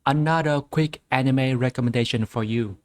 Another quick anime recommendation for you.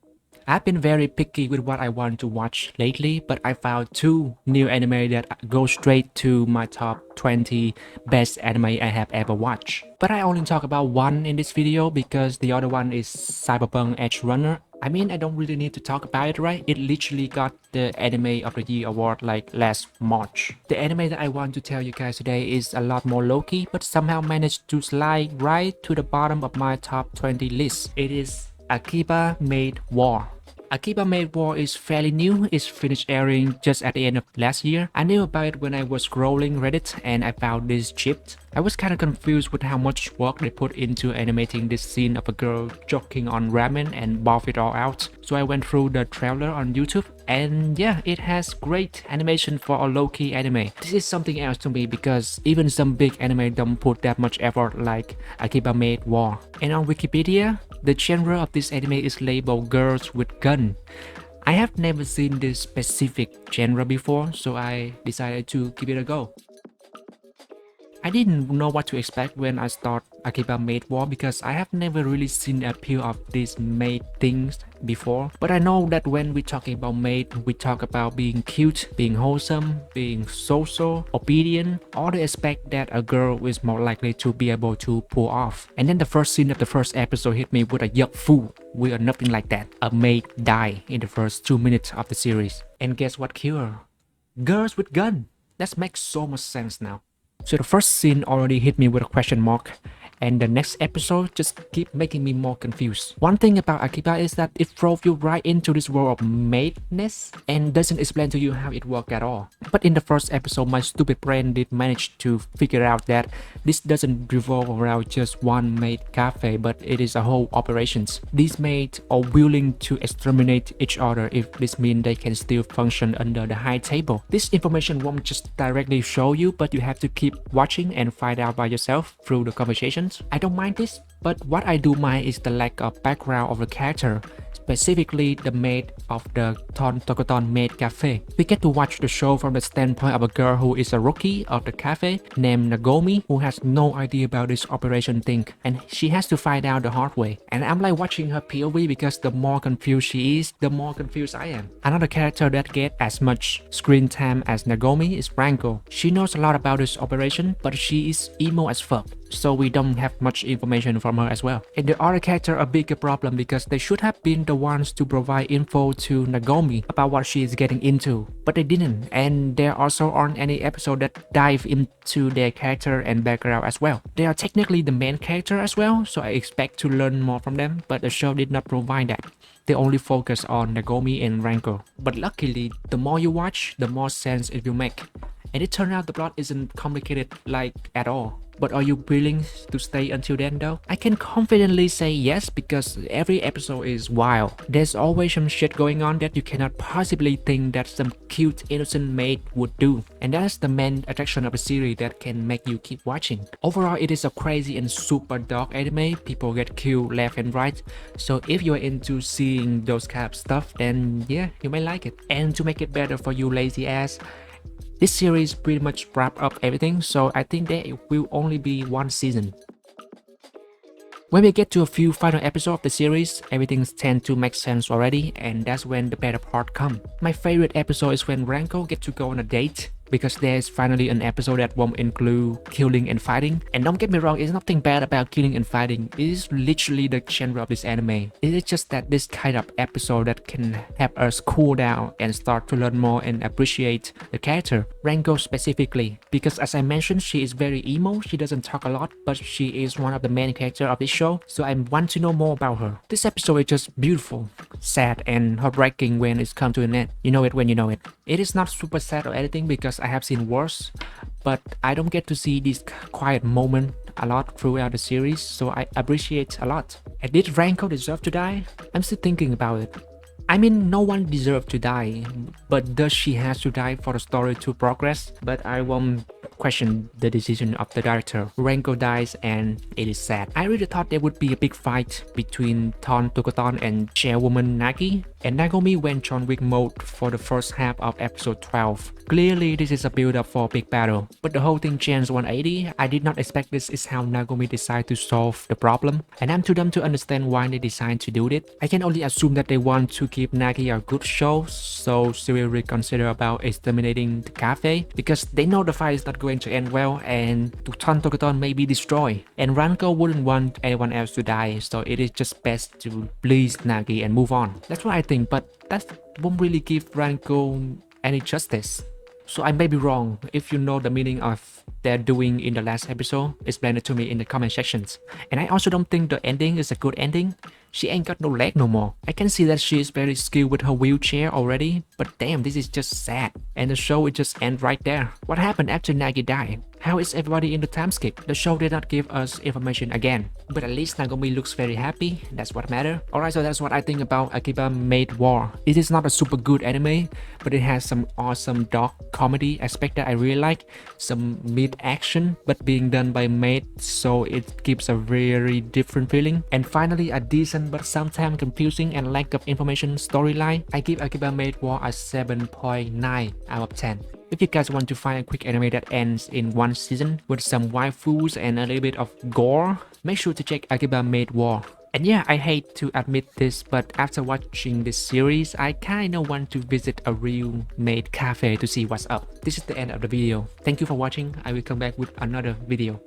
I've been very picky with what I want to watch lately, but I found two new anime that go straight to my top 20 best anime I have ever watched. But I only talk about one in this video because the other one is Cyberpunk Edge Runner. I mean, I don't really need to talk about it, right? It literally got the Anime of the Year award like last March. The anime that I want to tell you guys today is a lot more low-key, but somehow managed to slide right to the bottom of my top 20 list. It is Akiba Maid War. Akiba Maid War is fairly new. It's finished airing just at the end of last year. I knew about it when I was scrolling Reddit and I found this GIF. I was kind of confused with how much work they put into animating this scene of a girl choking on ramen and barf it all out. So I went through the trailer on YouTube and yeah, it has great animation for a low-key anime. This is something else to me because even some big anime don't put that much effort like Akiba Maid War. And on Wikipedia, the genre of this anime is labeled girls with gun. I have never seen this specific genre before, so I decided to give it a go. I didn't know what to expect when I started Akiba Maid War because I have never really seen the appeal of these maid things before. But I know that when we talking about maid, we talk about being cute, being wholesome, being social, obedient, all the aspects that a girl is more likely to be able to pull off. And then the first scene of the first episode hit me with a yuck fool. We are nothing like that. A maid died in the first 2 minutes of the series. And guess what killed her? Girls with gun. That makes so much sense now. So the first scene already hit me with a question mark, and the next episode just keep making me more confused. One thing about Akiba is that it throws you right into this world of maidness and doesn't explain to you how it works at all. But in the first episode, my stupid brain did manage to figure out that this doesn't revolve around just one maid cafe, but it is a whole operations. These maids are willing to exterminate each other if this means they can still function under the high table. This information won't just directly show you, but you have to keep watching and find out by yourself through the conversations. I don't mind this, but what I do mind is the lack of background of the character, specifically the maid of the Tokoton Maid Cafe. We get to watch the show from the standpoint of a girl who is a rookie of the cafe named Nagomi, who has no idea about this operation thing, and she has to find out the hard way. And I'm like watching her POV because the more confused she is, the more confused I am. Another character that gets as much screen time as Nagomi is Ranko. She knows a lot about this operation, but she is emo as fuck, so we don't have much information from her as well. And the other character a bigger problem because they should have been the ones to provide info to Nagomi about what she is getting into, but they didn't, and there also aren't any episode that dive into their character and background as well. They are technically the main character as well, so I expect to learn more from them, but the show did not provide that. They only focus on Nagomi and Ranko. But luckily, the more you watch, the more sense it will make. And it turned out the plot isn't complicated like at all. But are you willing to stay until then though? I can confidently say yes because every episode is wild. There's always some shit going on that you cannot possibly think that some cute innocent maid would do. And that's the main attraction of the series that can make you keep watching. Overall, it is a crazy and super dark anime. People get killed left and right. So if you're into seeing those kind of stuff, then yeah, you may like it. And to make it better for you lazy ass, this series pretty much wrapped up everything, so I think there will only be one season. When we get to a few final episodes of the series, everything tends to make sense already, and that's when the better part comes. My favorite episode is when Ranko gets to go on a date, because there's finally an episode that won't include killing and fighting. And don't get me wrong, it's nothing bad about killing and fighting. It is literally the genre of this anime. It is just that this kind of episode that can help us cool down and start to learn more and appreciate the character, Ranko specifically. Because as I mentioned, she is very emo, she doesn't talk a lot, but she is one of the main characters of this show, so I want to know more about her. This episode is just beautiful, sad, and heartbreaking when it's come to an end. You know it when you know it. It is not super sad or anything because I have seen worse, but I don't get to see this quiet moment a lot throughout the series, so I appreciate a lot. And did Ranko deserve to die? I'm still thinking about it. I mean, no one deserves to die, but does she have to die for the story to progress? But I won't question the decision of the director. Ranko dies and it is sad. I really thought there would be a big fight between Ton Tokoton and chairwoman Nagi, and Nagomi went John Wick mode for the first half of episode 12. Clearly, this is a build-up for a big battle, but the whole thing changed 180. I did not expect this is how Nagomi decided to solve the problem, and I'm too dumb to understand why they decided to do it. I can only assume that they want to give Nagi a good show, so she will reconsider about exterminating the cafe, because they know the fight is not going to end well, and Tuton Tokoton may be destroyed, and Ranko wouldn't want anyone else to die, so it is just best to please Nagi and move on. That's what I think, but that won't really give Ranko any justice. So I may be wrong. If you know the meaning of they're doing in the last episode, explain it to me in the comment sections. And I also don't think the ending is a good ending. She ain't got no leg no more. I can see that she is very skilled with her wheelchair already, but damn, this is just sad. And the show will just end right there. What happened after Nagi died? How is everybody in the time skip? The show did not give us information again. But at least Nagomi looks very happy. That's what matters. Alright, so that's what I think about Akiba Maid War. It is not a super good anime, but it has some awesome dark comedy aspect that I really like. Some mid action, but being done by maid, so it gives a very different feeling. And finally, a decent but sometimes confusing and lack of information storyline. I give Akiba Maid War a 7.9 out of 10. If you guys want to find a quick anime that ends in one season with some waifus and a little bit of gore, make sure to check Akiba Maid War. And yeah, I hate to admit this, but after watching this series, I kinda want to visit a real maid cafe to see what's up. This is the end of the video. Thank you for watching. I will come back with another video.